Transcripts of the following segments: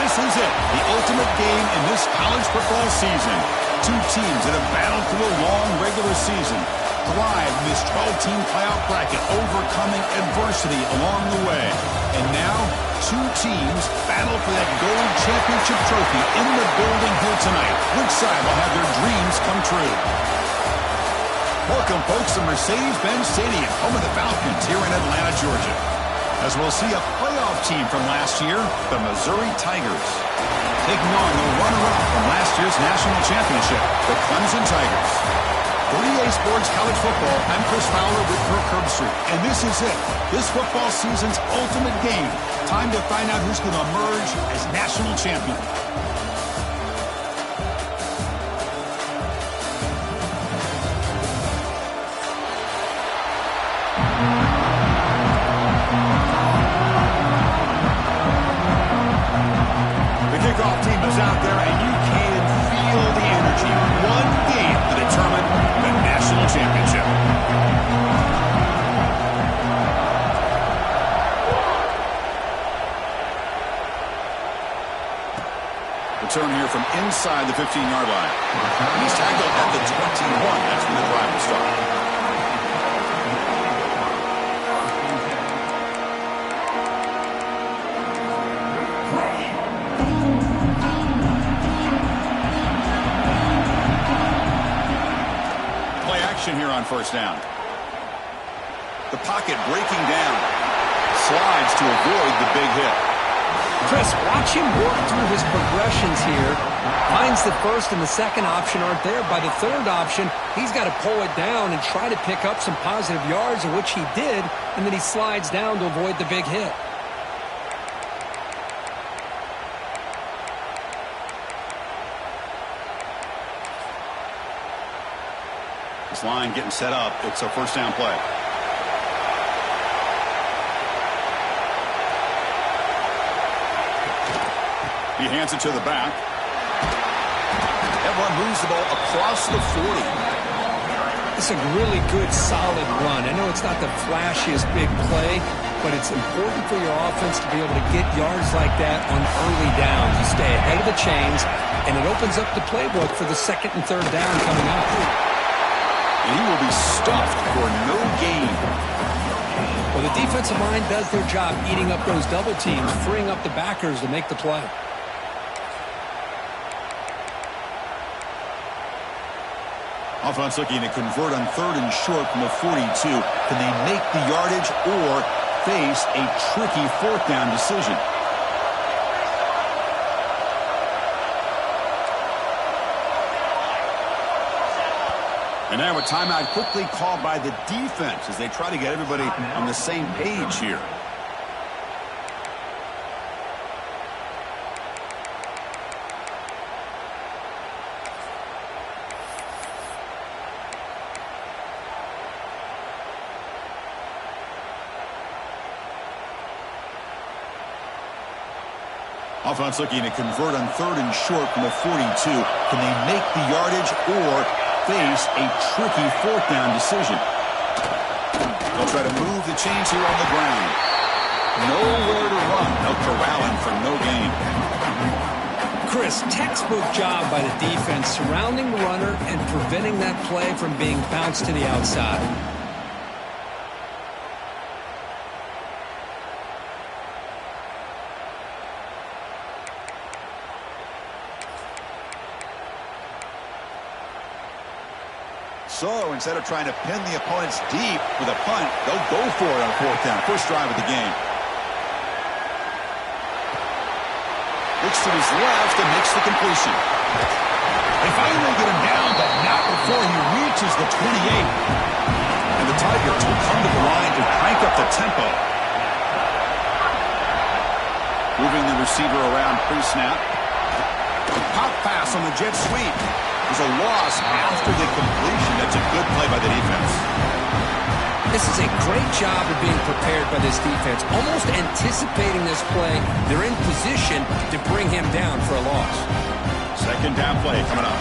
This is it, the ultimate game in this college football season. Two teams that have battled through a long regular season, thrive in this 12-team playoff bracket, overcoming adversity along the way. And now, two teams battle for that gold championship trophy in the building here tonight. Which side will have their dreams come true? Welcome, folks, to Mercedes-Benz Stadium, home of the Falcons here in Atlanta, Georgia. As we'll see a playoff team from last year, the Missouri Tigers, taking on the runner-up from last year's national championship, the Clemson Tigers. For EA Sports College Football, I'm Chris Fowler with Kirk Herbstreit, and this is it, this football season's ultimate game. Time to find out who's going to emerge as national champion. Kickoff team is out there, and you can feel the energy. One game to determine the national championship. Return here from inside the 15-yard line. He's tackled at the 21. That's when the drive will start. Here on first down. The pocket breaking down. Slides to avoid the big hit. Chris, watch him work through his progressions here. Finds the first and the second option aren't there. By the third option, he's got to pull it down and try to pick up some positive yards, of which he did, and then he slides down to avoid the big hit. This line getting set up. It's a first down play. He hands it to the back. That one moves the ball across the 40. It's a really good, solid run. I know it's not the flashiest big play, but it's important for your offense to be able to get yards like that on early downs. You stay ahead of the chains, and it opens up the playbook for the second and third down coming up. And he will be stuffed for no gain. Well, the defensive line does their job eating up those double teams, freeing up the backers to make the play. Offense looking to convert on third and short from the 42. Can they make the yardage or face a tricky fourth down decision? And now a timeout quickly called by the defense as they try to get everybody on the same page here. Offense looking to convert on third and short from the 42. Can they make the yardage or face a tricky fourth down decision? They'll try to move the chains here on the ground. Nowhere to run. They'll corral him for no gain. Chris, textbook job by the defense surrounding the runner and preventing that play from being bounced to the outside. So instead of trying to pin the opponents deep with a punt, they'll go for it on fourth down. First drive of the game. Looks to his left and makes the completion. They finally get him down, but not before he reaches the 28. And the Tigers will come to the line to crank up the tempo. Moving the receiver around pre-snap. Pop pass on the jet sweep. There's a loss after the completion. That's a good play by the defense. This is a great job of being prepared by this defense. Almost anticipating this play, they're in position to bring him down for a loss. Second down play coming up.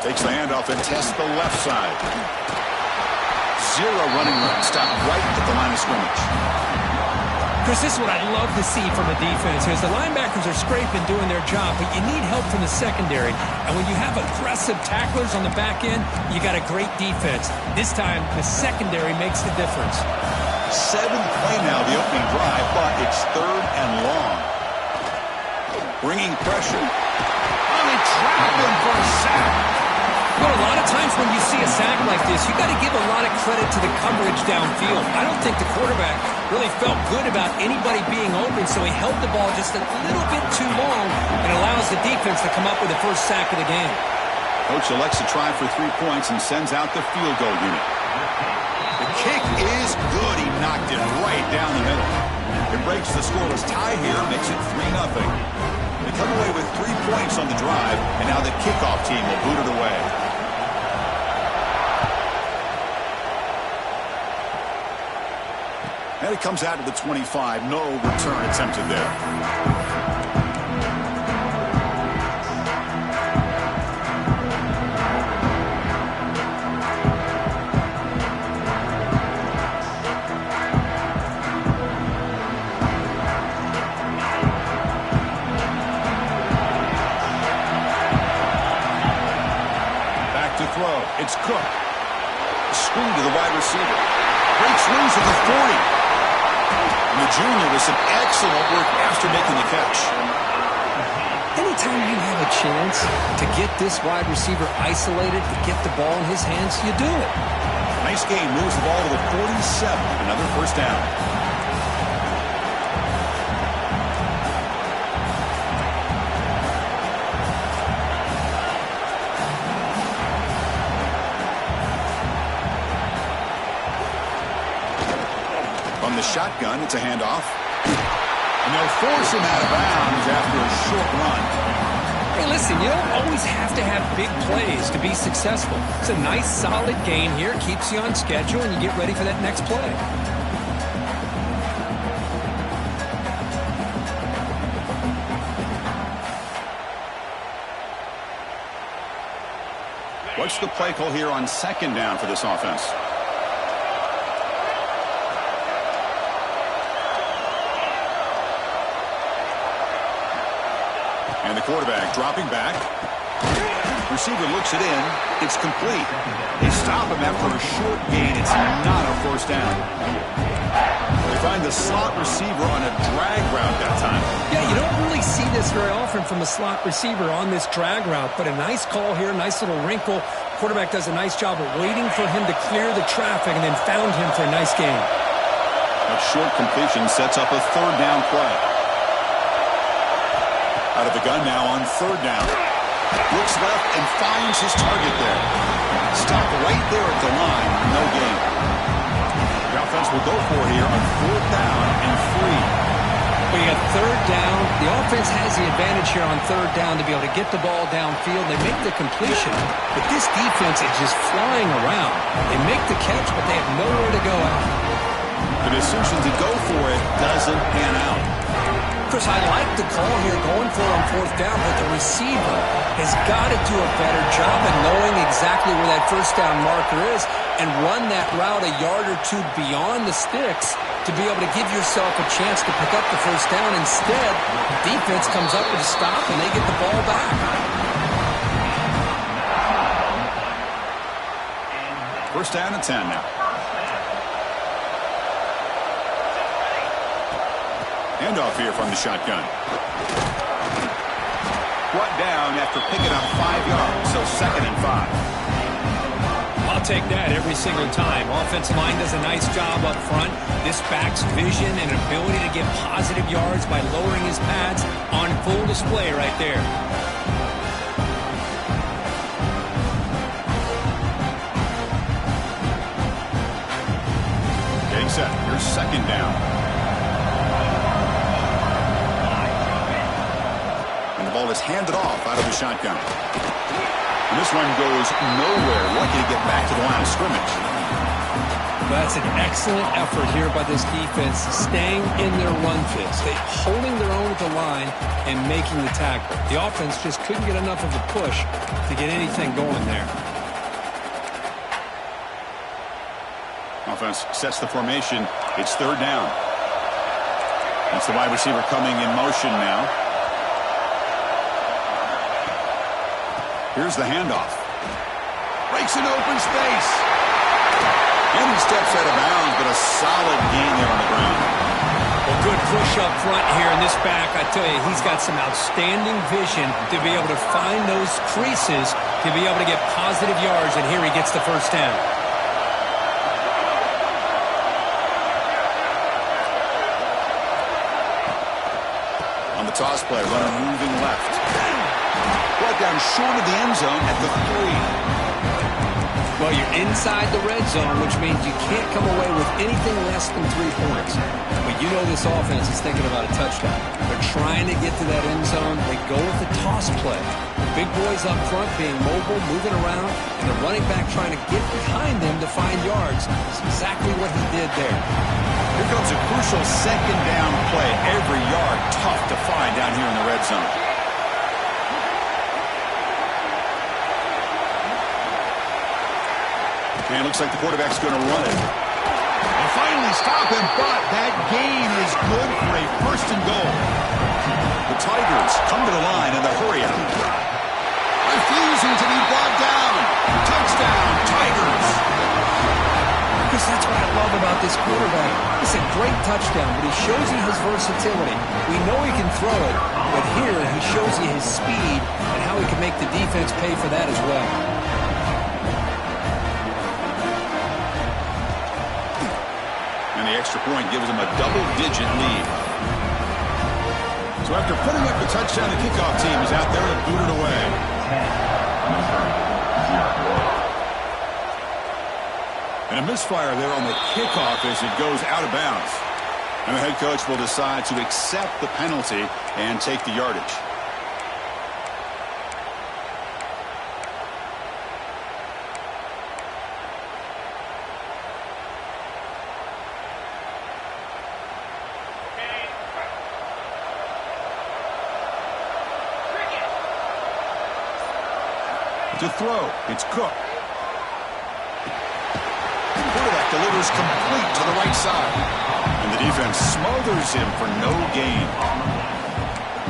Takes the handoff and tests the left side. zero running room. Stopped right at the line of scrimmage. Chris, this is what I love to see from a defense. Is the linebackers are scraping, doing their job, but you need help from the secondary. And when you have aggressive tacklers on the back end, you got a great defense. This time, the secondary makes the difference. 7th play now, the opening drive, but it's 3rd and long. Bringing pressure. Oh, they trap him for a sack. Well, a lot of times when you see a sack like this, you got to give a lot of credit to the coverage downfield. I don't think the quarterback really felt good about anybody being open, so he held the ball just a little bit too long and allows the defense to come up with the first sack of the game. Coach elects to try for 3 points and sends out the field goal unit. The kick is good. He knocked it right down the middle. It breaks the scoreless tie here, makes it 3-0. They come away with 3 points on the drive, and now the kickoff team will boot it away. And it comes out to the 25. No return attempted there. It's Cook. Screen to the wide receiver. Breaks loose at the 40. And the junior with some excellent work after making the catch. Anytime you have a chance to get this wide receiver isolated, to get the ball in his hands, you do it. Nice game. Moves the ball to the 47. Another first down. Shotgun, it's a handoff. And they'll force him out of bounds after a short run. Hey, listen, you don't always have to have big plays to be successful. It's a nice, solid game here. Keeps you on schedule, and you get ready for that next play. What's the play call here on 2nd down for this offense? And the quarterback dropping back. Receiver looks it in. It's complete. They stop him after a short gain. It's not a first down. They find the slot receiver on a drag route that time. Yeah, you don't really see this very often from a slot receiver on this drag route, but a nice call here, nice little wrinkle. Quarterback does a nice job of waiting for him to clear the traffic and then found him for a nice gain. That short completion sets up a 3rd down play. Out of the gun now on 3rd down. Looks left and finds his target there. Stopped right there at the line. No gain. The offense will go for here on 4th down and 3. Well, you got 3rd down. The offense has the advantage here on 3rd down to be able to get the ball downfield. They make the completion, but this defense is just flying around. They make the catch, but they have nowhere to go out. The decision to go for it doesn't pan out. Chris, I like the call here going for on 4th down, but the receiver has got to do a better job of knowing exactly where that first down marker is and run that route a yard or two beyond the sticks to be able to give yourself a chance to pick up the first down. Instead, the defense comes up with a stop and they get the ball back. First down and 10 now. Handoff here from the shotgun. Brought down after picking up 5 yards, so 2nd and 5. I'll take that every single time. Offensive line does a nice job up front. This back's vision and ability to get positive yards by lowering his pads on full display right there. Getting set. Here's 2nd down. Ball is handed off out of the shotgun. And this one goes nowhere. Lucky to get back to the line of scrimmage. That's an excellent effort here by this defense, staying in their run fits. They holding their own at the line and making the tackle. The offense just couldn't get enough of a push to get anything going there. Offense sets the formation. It's third down. That's the wide receiver coming in motion now. Here's the handoff. Breaks an open space. And he steps out of bounds, but a solid gain there on the ground. Well, good push up front here in this back. I tell you, he's got some outstanding vision to be able to find those creases, to be able to get positive yards, and here he gets the first down. On the toss play, runner moving left. Brought down short of the end zone at the 3. Well, you're inside the red zone, which means you can't come away with anything less than 3 points. But you know this offense is thinking about a touchdown. They're trying to get to that end zone. They go with the toss play. The big boys up front being mobile, moving around, and the running back trying to get behind them to find yards. That's exactly what he did there. Here comes a crucial second down play. Every yard tough to find down here in the red zone. And it looks like the quarterback's going to run it. And finally stop him, but that gain is good for a first and goal. The Tigers come to the line in the hurry out. Refusing to be brought down. Touchdown, Tigers. Because that's what I love about this quarterback. It's a great touchdown, but he shows you his versatility. We know he can throw it, but here he shows you his speed and how he can make the defense pay for that as well. And the extra point gives them a double-digit lead. So after putting up the touchdown, the kickoff team is out there to boot it away. And a misfire there on the kickoff as it goes out of bounds. And the head coach will decide to accept the penalty and take the yardage. To throw, it's Cook. The quarterback delivers complete to the right side. And the defense smothers him for no gain.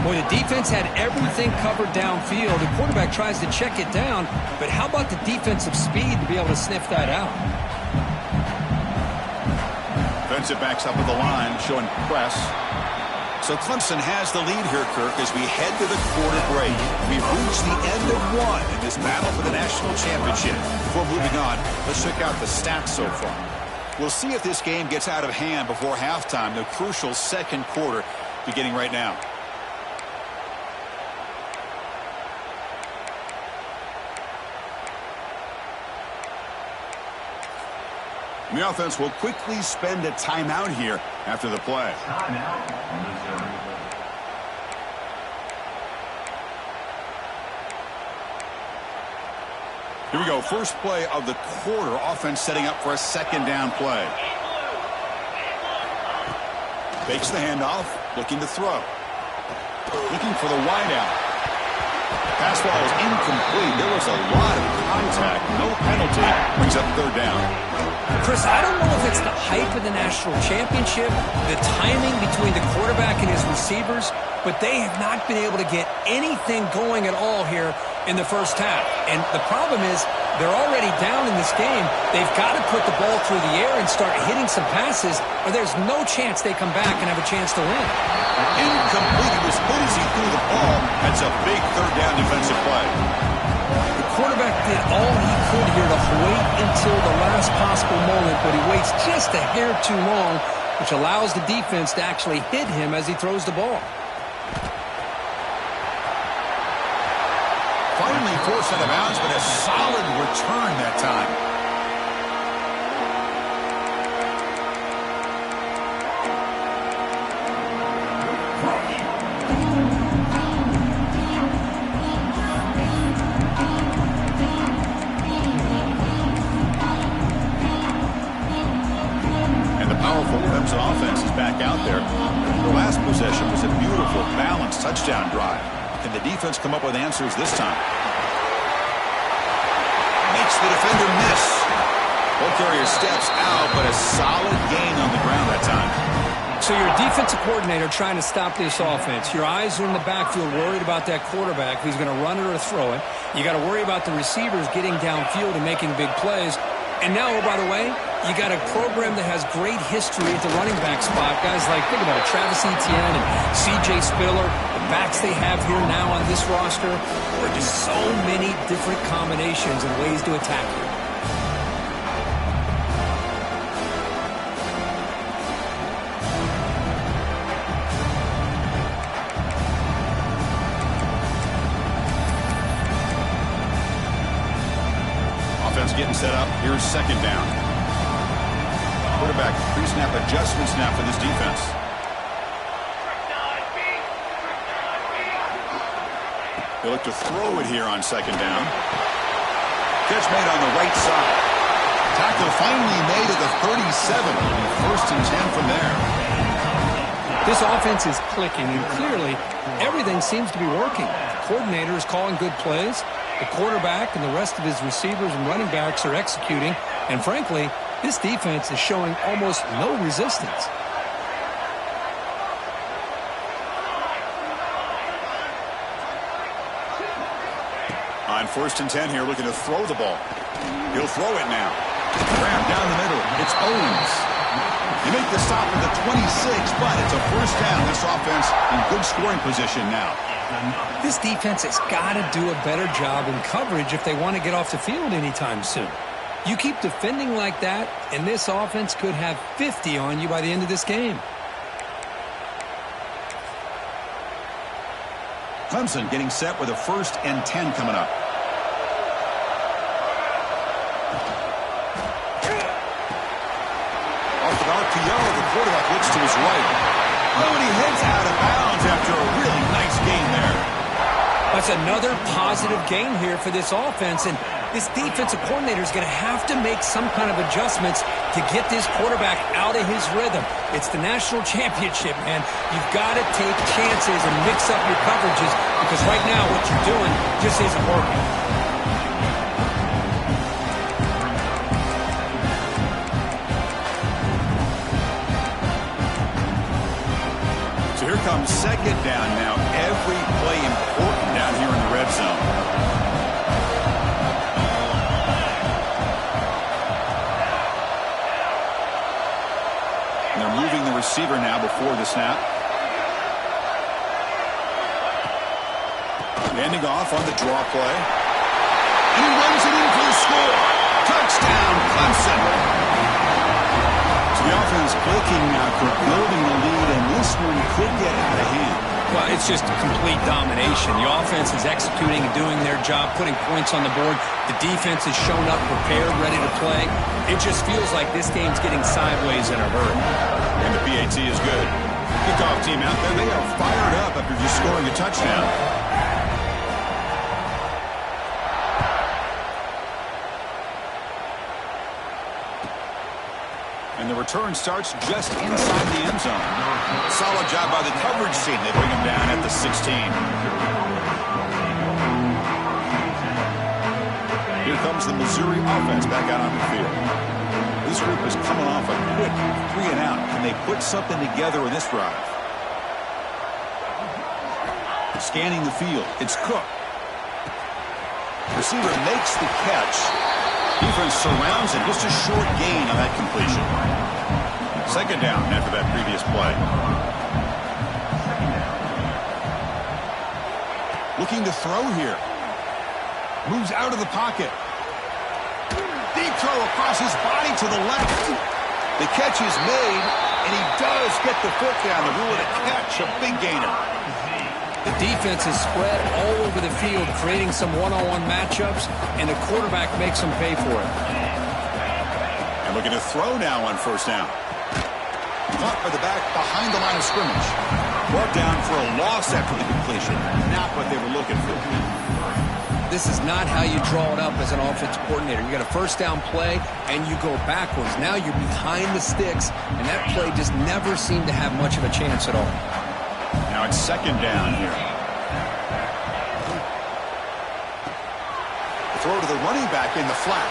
Boy, the defense had everything covered downfield. The quarterback tries to check it down, but how about the defensive speed to be able to sniff that out? Defensive backs up at the line, showing press. So Clemson has the lead here, Kirk, as we head to the quarter break. We've reached the end of one in this battle for the national championship. Before moving on, let's check out the stats so far. We'll see if this game gets out of hand before halftime, the crucial second quarter beginning right now. And the offense will quickly spend a timeout here after the play. Here we go. First play of the quarter. Offense setting up for a second down play. Fakes the handoff. Looking to throw. Looking for the wideout. Pass ball is incomplete. There was a lot of contact. No penalty. Brings up third down. Chris, I don't know if it's the hype of the national championship, the timing between the quarterback and his receivers, but they have not been able to get anything going at all here in the first half. And the problem is they're already down in this game. They've got to put the ball through the air and start hitting some passes, or there's no chance they come back and have a chance to win. Incomplete. It was good as he threw the ball. That's a big third down defensive play. The quarterback did all he could here to wait until the last possible moment, but he waits just a hair too long, which allows the defense to actually hit him as he throws the ball. Finally forced out of bounds, but a solid return that time. Clemson offense is back out there. The last possession was a beautiful, balanced touchdown drive. Can the defense come up with answers this time? Makes the defender miss. Ball carrier steps out, but a solid gain on the ground that time. So you're a defensive coordinator trying to stop this offense. Your eyes are in the backfield worried about that quarterback who's going to run it or throw it. You got to worry about the receivers getting downfield and making big plays. And now, oh, by the way, you got a program that has great history at the running back spot. Guys like, think about it, Travis Etienne and C.J. Spiller. The backs they have here now on this roster are just so many different combinations and ways to attack you. Getting set up. Here's second down. Quarterback pre-snap adjustment snap for this defense. They look to throw it here on second down. Catch made on the right side. Tackle finally made at the 37. First and 10 from there. This offense is clicking, and clearly everything seems to be working. The coordinator is calling good plays. The quarterback and the rest of his receivers and running backs are executing. And frankly, this defense is showing almost no resistance. On first and 10 here, looking to throw the ball. He'll throw it now. Grab down the middle. It's Owens. You make the stop at the 26, but it's a first down. This offense in good scoring position now. This defense has got to do a better job in coverage if they want to get off the field anytime soon. You keep defending like that, and this offense could have 50 on you by the end of this game. Clemson getting set with a first and 10 coming up. Off the RPO, the quarterback looks to his right. Oh, and he heads out of bounds after a really nice gain there. That's another positive gain here for this offense, and this defensive coordinator is going to have to make some kind of adjustments to get this quarterback out of his rhythm. It's the national championship, man. You've got to take chances and mix up your coverages because right now what you're doing just isn't working. So here comes second down now. Every play important down here in the red zone. And they're moving the receiver now before the snap. Handing off on the draw play. And he runs it in for the score. Touchdown, Clemson. So the offense clicking now for building the lead, and this one could get out of hand. Well, it's just complete domination. The offense is executing and doing their job, putting points on the board. The defense has shown up prepared, ready to play. It just feels like this game's getting sideways in a hurry. And the PAT is good. Kickoff team out there, they are fired up after just scoring a touchdown. And the return starts just inside the end zone. Solid job by the coverage team. They bring him down at the 16. Here comes the Missouri offense back out on the field. This group is coming off a quick 3 and out. Can they put something together in this drive? Scanning the field. It's Cook. Receiver makes the catch. Defense surrounds it. Just a short gain on that completion. Second down after that previous play. Looking to throw here. Moves out of the pocket. Deep throw across his body to the left. The catch is made, and he does get the foot down. The rule of the catch, a big gainer. The defense is spread all over the field, creating some one-on-one matchups, and the quarterback makes them pay for it. And looking to throw now on first down. Caught by the back behind the line of scrimmage. Brought down for a loss after the completion. Not what they were looking for. This is not how you draw it up as an offensive coordinator. You got a first down play, and you go backwards. Now you're behind the sticks, and that play just never seemed to have much of a chance at all. Now it's second down here. Throw to the running back in the flat.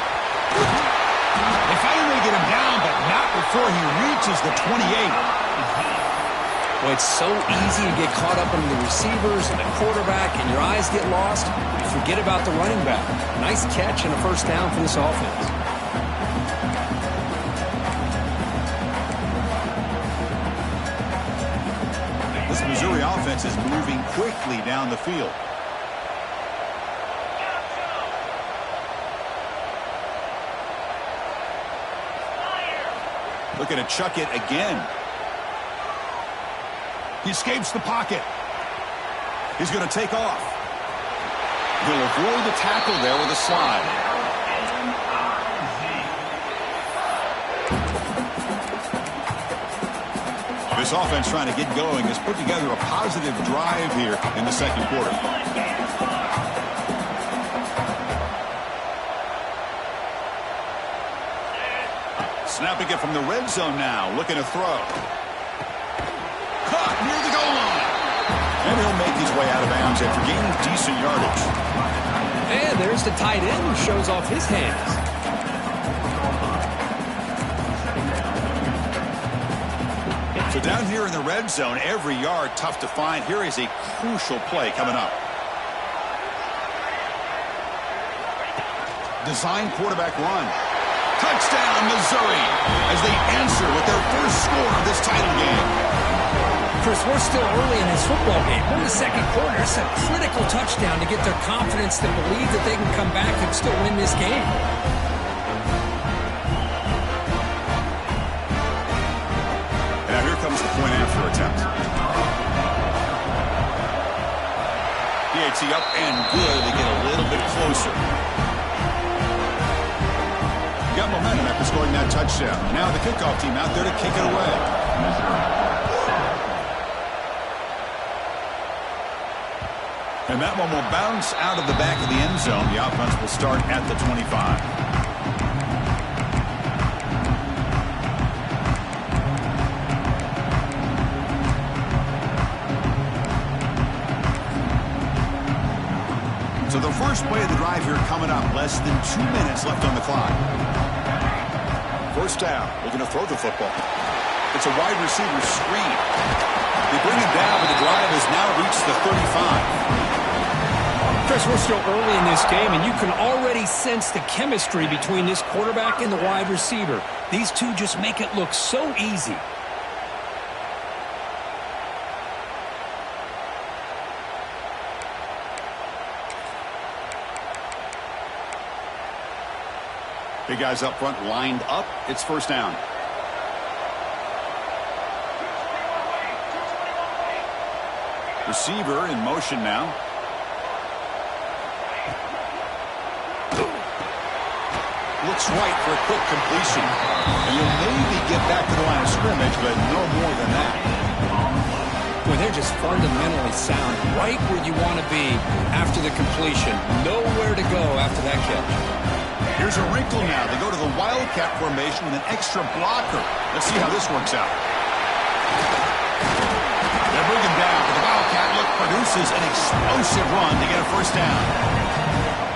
They finally get him down, but not before he reaches the 28. Well, it's so easy to get caught up in the receivers and the quarterback, and your eyes get lost. You forget about the running back. Nice catch and a first down for this offense. This Missouri offense is moving quickly down the field. Looking to chuck it again. He escapes the pocket. He's going to take off. He'll avoid the tackle there with a slide. This offense trying to get going has put together a positive drive here in the second quarter. Snapping it from the red zone now, looking to throw. Caught near the goal line. And he'll make his way out of bounds after gaining decent yardage. And there's the tight end who shows off his hands. So down here in the red zone, every yard tough to find. Here is a crucial play coming up. Design quarterback run. Touchdown, Missouri, as they answer with their first score of this title game. Chris, we're still early in this football game. We're in the second quarter. It's a critical touchdown to get their confidence to believe that they can come back and still win this game. And now here comes the point after attempt. PAT up and good. They get a little bit closer. Got momentum after scoring that touchdown. Now the kickoff team out there to kick it away. And that one will bounce out of the back of the end zone. The offense will start at the 25. So the first play of the drive here coming up. Less than 2 minutes left on the clock. First down, looking to throw the football. It's a wide receiver screen. They bring him down, but the drive has now reached the 35. Chris, we're still early in this game, and you can already sense the chemistry between this quarterback and the wide receiver. These two just make it look so easy. Big guys up front lined up. It's first down. Receiver in motion now. Looks right for a quick completion. And you'll maybe get back to the line of scrimmage, but no more than that. Well, they're just fundamentally sound, right where you want to be after the completion. Nowhere to go after that catch. Here's a wrinkle now. They go to the Wildcat formation with an extra blocker. Let's see how this works out. They bring him down, but the Wildcat look produces an explosive run to get a first down.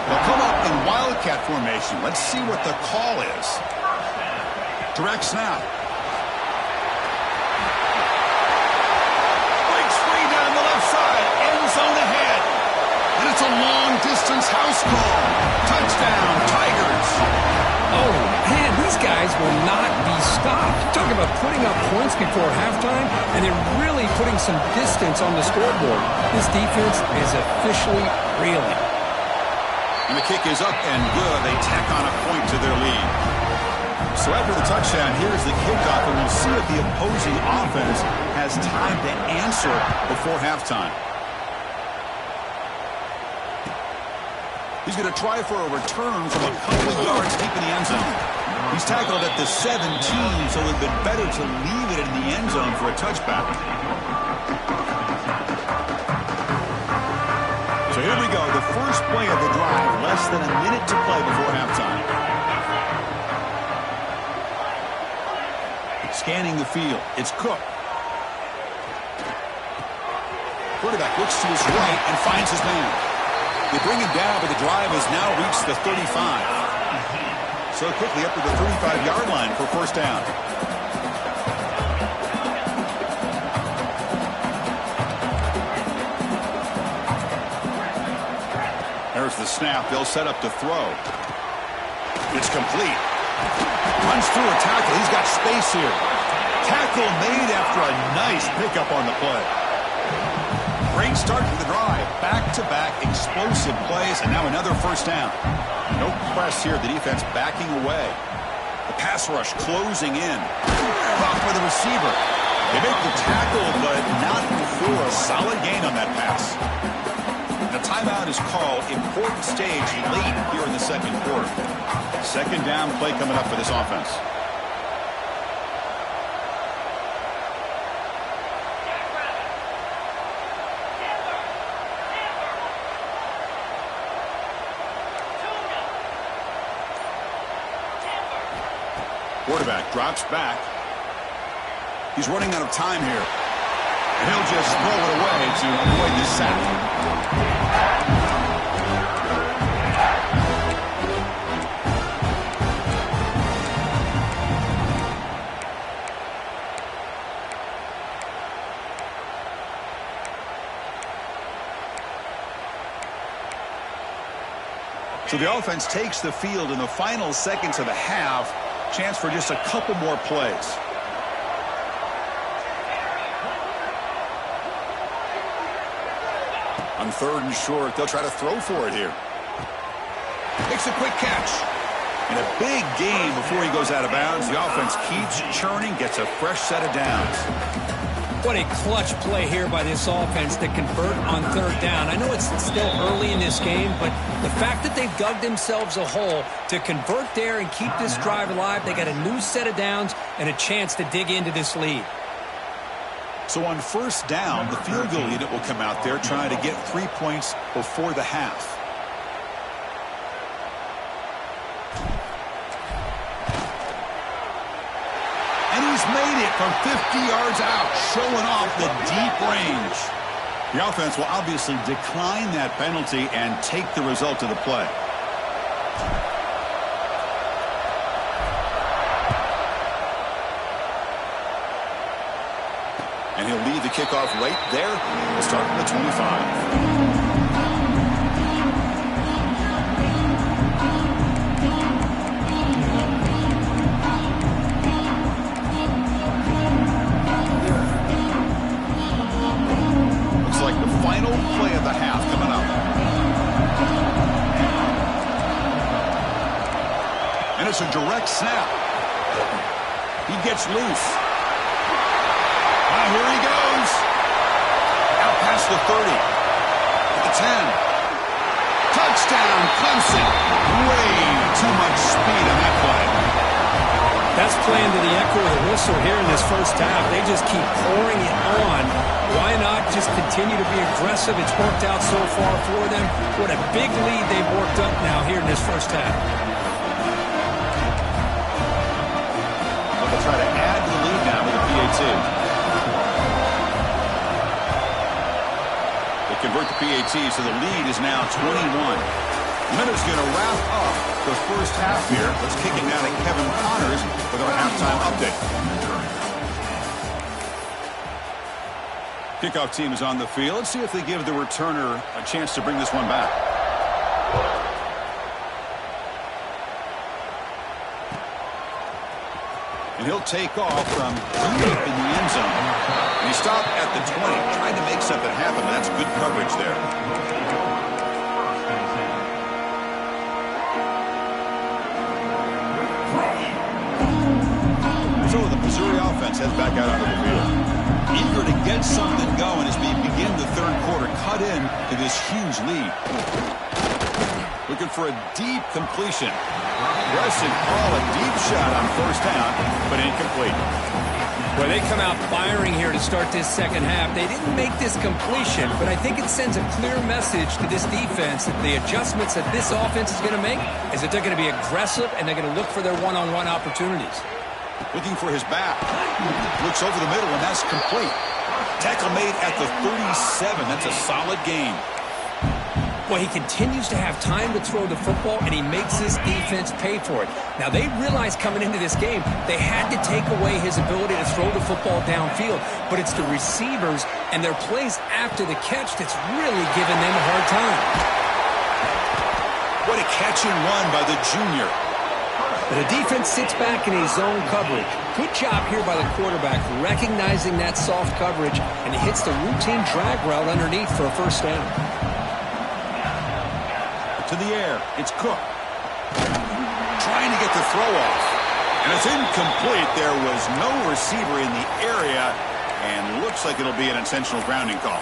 They'll come up in Wildcat formation. Let's see what the call is. Direct snap. Breaks free down the left side. End zone ahead. And it's a long-distance house call. Touchdown, Tigers. Oh, man, these guys will not be stopped. Talk about putting up points before halftime, and they're really putting some distance on the scoreboard. This defense is officially reeling. And the kick is up and good. They tack on a point to their lead. So after the touchdown, here's the kickoff, and we'll see if the opposing offense has time to answer before halftime. He's going to try for a return from a couple of yards deep in the end zone. He's tackled at the 17, so it would have been better to leave it in the end zone for a touchback. So here we go, the first play of the drive, less than a minute to play before halftime. Scanning the field, it's Cook. Quarterback looks to his right and finds his man. They bring him down, but the drive has now reached the 35. So quickly up to the 35-yard line for first down. There's the snap. They'll set up to throw. It's complete. Runs through a tackle. He's got space here. Tackle made after a nice pickup on the play. Great start to the drive. Back-to-back explosive plays, and now another first down. No press here. The defense backing away. The pass rush closing in. Caught by the receiver. They make the tackle, but not before a solid gain on that pass. The timeout is called. Important stage late here in the second quarter. Second down play coming up for this offense. Quarterback drops back. He's running out of time here. And he'll just throw it away to avoid the sack. So the offense takes the field in the final seconds of the half. Chance for just a couple more plays. On third and short, they'll try to throw for it here. Makes a quick catch. And a big gain before he goes out of bounds. The offense keeps churning, gets a fresh set of downs. What a clutch play here by this offense to convert on third down. I know it's still early in this game, but the fact that they've dug themselves a hole to convert there and keep this drive alive, they got a new set of downs and a chance to dig into this lead. So on first down, the field goal unit will come out there trying to get 3 points before the half. And he's made it from 50 yards out, showing off the deep range. The offense will obviously decline that penalty and take the result of the play. And he'll leave the kickoff right there. We'll start from the 25. Final play of the half coming up. And it's a direct snap. He gets loose. Now here he goes. Out past the 30. At the 10. Touchdown, Clemson. Way too much speed on that play. That's playing to the echo of the whistle here in this first half. They just keep pouring it on. Why not just continue to be aggressive? It's worked out so far for them. What a big lead they've worked up now here in this first half. Well, they'll try to add to the lead now with a PAT. They convert the PAT, so the lead is now 21. Miller's going to wrap up the first half here. Let's kick it now to Kevin Connors with our halftime update. Kickoff team is on the field. Let's see if they give the returner a chance to bring this one back. And he'll take off from deep in the end zone. And he stopped at the 20, trying to make something happen, but that's good coverage there. So the Missouri offense heads back out onto the field. Eager to get something going as we begin the third quarter. Cut in to this huge lead. Looking for a deep completion. Preston Hall, a deep shot on first down, but incomplete. Well, they come out firing here to start this second half. They didn't make this completion, but I think it sends a clear message to this defense that the adjustments that this offense is going to make is that they're going to be aggressive and they're going to look for their one-on-one opportunities. Looking for his back. Looks over the middle, and that's complete. Tackle made at the 37. That's a solid gain. Well, he continues to have time to throw the football, and he makes his defense pay for it. Now, they realized coming into this game they had to take away his ability to throw the football downfield, but it's the receivers and their plays after the catch that's really giving them a hard time. What a catch and run by the junior. The defense sits back in a zone coverage. Good job here by the quarterback, recognizing that soft coverage, and he hits the routine drag route underneath for a first down. To the air, it's Cook. Trying to get the throw off. And it's incomplete. There was no receiver in the area, and looks like it'll be an intentional grounding call.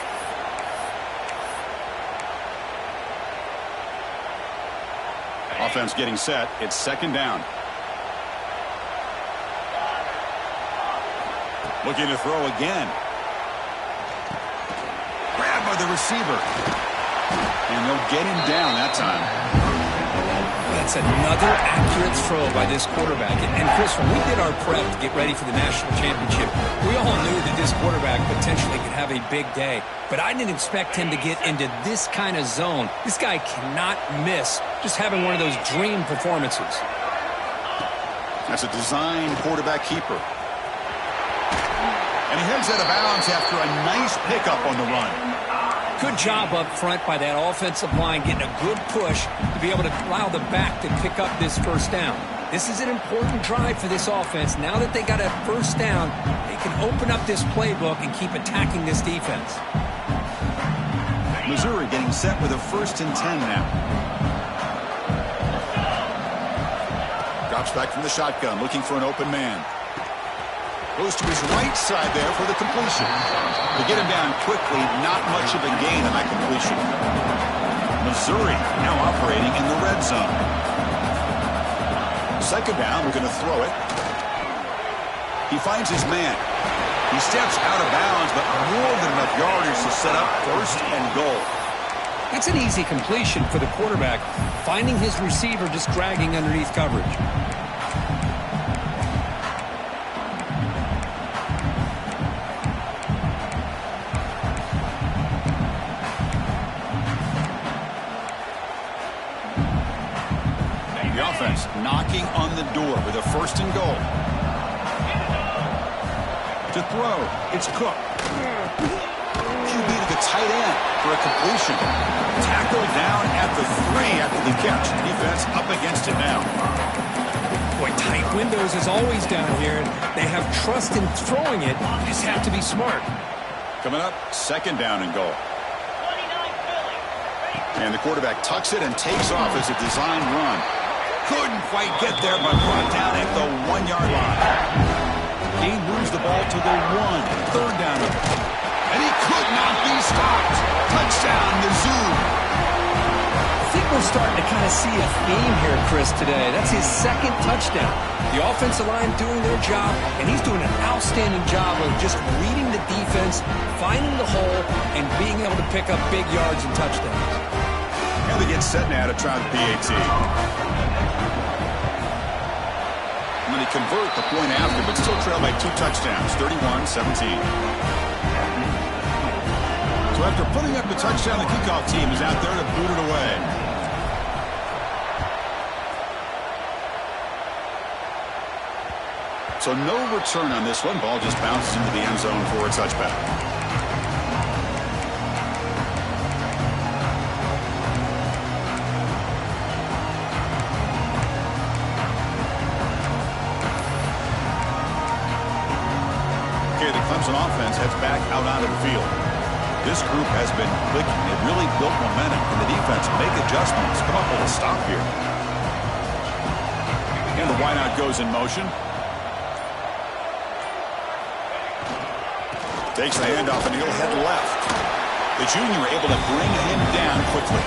Offense getting set. It's second down. Looking to throw again. Grabbed by the receiver. And they'll get him down that time. That's another accurate throw by this quarterback. And Chris, when we did our prep to get ready for the national championship, we all knew that this quarterback potentially could have a big day. But I didn't expect him to get into this kind of zone. This guy cannot miss just having one of those dream performances. That's a design quarterback keeper. And he heads out of bounds after a nice pickup on the run. Good job up front by that offensive line, getting a good push to be able to allow the back to pick up this first down. This is an important drive for this offense. Now that they got a first down, they can open up this playbook and keep attacking this defense. Missouri getting set with a 1st and 10 now. Drops back from the shotgun, looking for an open man. Goes to his right side there for the completion. To get him down quickly, not much of a gain on that completion. Missouri now operating in the red zone. Second down, we're going to throw it. He finds his man. He steps out of bounds, but more than enough yardage to set up 1st and goal. That's an easy completion for the quarterback, finding his receiver just dragging underneath coverage. The offense knocking on the door with a 1st and goal. To throw, it's Cook. QB to the tight end for a completion. Tackled down at the 3 after the catch. Defense up against it now. Boy, tight windows is always down here. They have trust in throwing it. You just have to be smart. Coming up, 2nd down and goal. And the quarterback tucks it and takes off as a design run. Couldn't quite get there, but brought down at the 1-yard line. He moves the ball to the 1. 3rd down. And he could not be stopped. Touchdown, Mizzou. I think we're starting to kind of see a theme here, Chris, today. That's his 2nd touchdown. The offensive line doing their job, and he's doing an outstanding job of just reading the defense, finding the hole, and being able to pick up big yards and touchdowns. And they get set now to try the PAT. And they convert the point after, but still trail by 2 touchdowns, 31-17. So after putting up the touchdown, the kickoff team is out there to boot it away. So no return on this one. Ball just bounces into the end zone for a touchback. Clemson offense heads back out onto the field. This group has been clicking. It really built momentum. And the defense make adjustments. Come up with a stop here. And the wideout goes in motion. Takes the handoff and he'll head left. The junior able to bring him down quickly.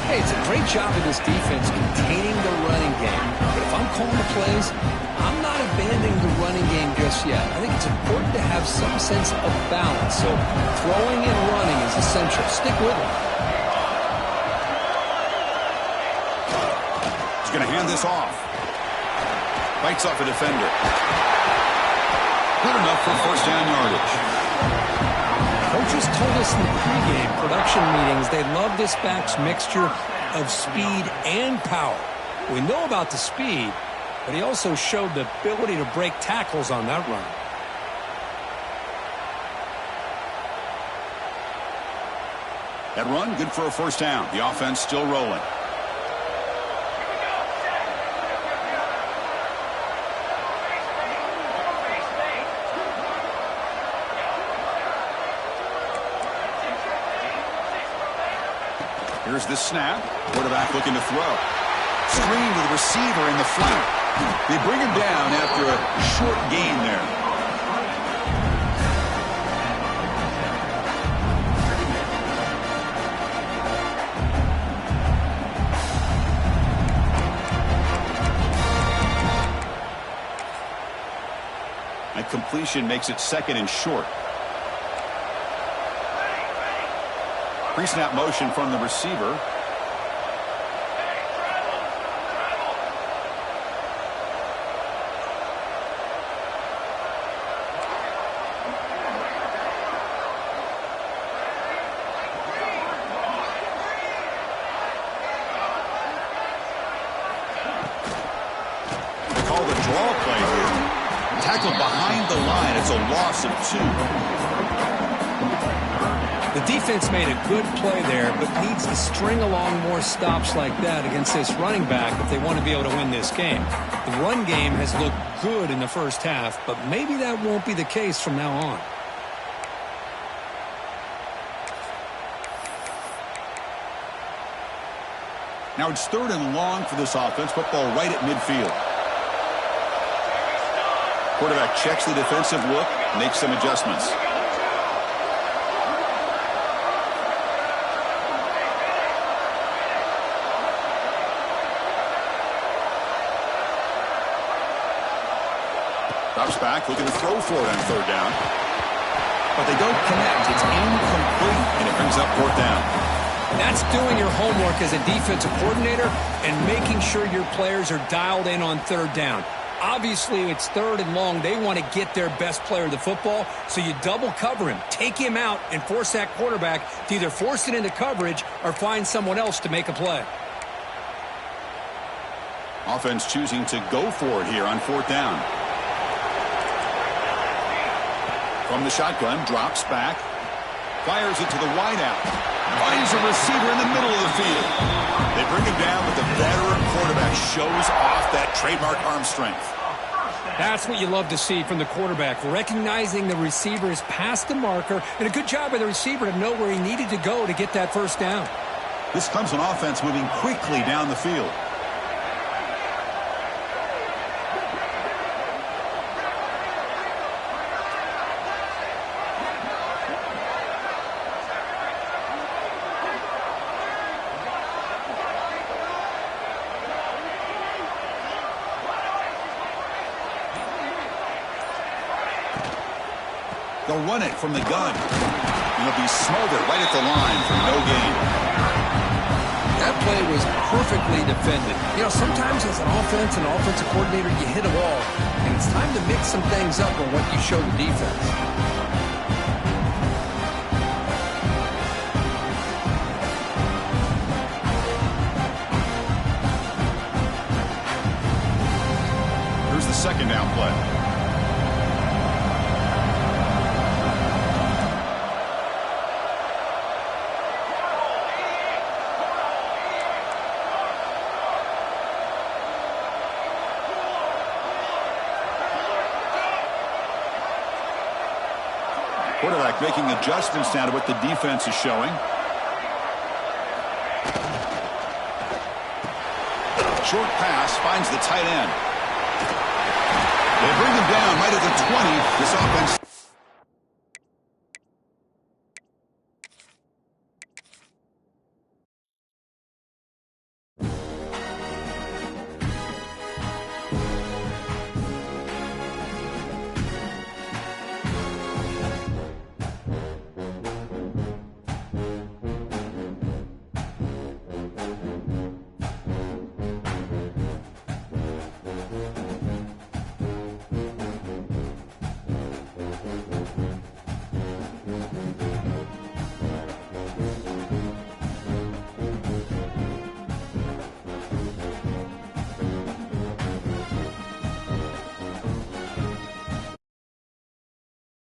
Hey, it's a great job of this defense containing the running game. But if I'm calling the plays, I'm not abandoning the running game just yet. I think it's important to have some sense of balance. So throwing and running is essential. Stick with it. He's going to hand this off. Bites off a defender. Good enough for 1st down yardage. Coaches told us in the pregame production meetings they love this back's mixture of speed and power. We know about the speed, but he also showed the ability to break tackles on that run. That run, good for a first down. The offense still rolling. Here's the snap. Quarterback looking to throw. Screen to the receiver in the flat. They bring him down after a short gain there. That completion makes it second and short. Pre-snap motion from the receiver. They call the draw play here. Tackled behind the line. It's a loss of 2. The defense made a good play there, but needs to string along more stops like that against this running back if they want to be able to win this game. The run game has looked good in the first half, but maybe that won't be the case from now on. Now it's 3rd and long for this offense. Football right at midfield. Quarterback checks the defensive look, makes some adjustments. Drops back, looking to throw for it on 3rd down. But they don't connect. It's incomplete, and it brings up 4th down. That's doing your homework as a defensive coordinator and making sure your players are dialed in on 3rd down. Obviously, it's 3rd and long. They want to get their best player the football, so you double cover him, take him out, and force that quarterback to either force it into coverage or find someone else to make a play. Offense choosing to go for it here on 4th down. From the shotgun, drops back, fires it to the wideout, finds a receiver in the middle of the field. They bring him down, but the veteran quarterback shows off that trademark arm strength. That's what you love to see from the quarterback, recognizing the receiver is past the marker, and a good job by the receiver to know where he needed to go to get that first down. This comes on offense moving quickly down the field. They'll run it from the gun. And it'll be smothered right at the line for no gain. That play was perfectly defended. You know, sometimes as an offensive coordinator, you hit a wall, and it's time to mix some things up on what you show the defense. Here's the 2nd down play. Quarterback making adjustments now to what the defense is showing. Short pass finds the tight end. They bring him down right at the 20. This offense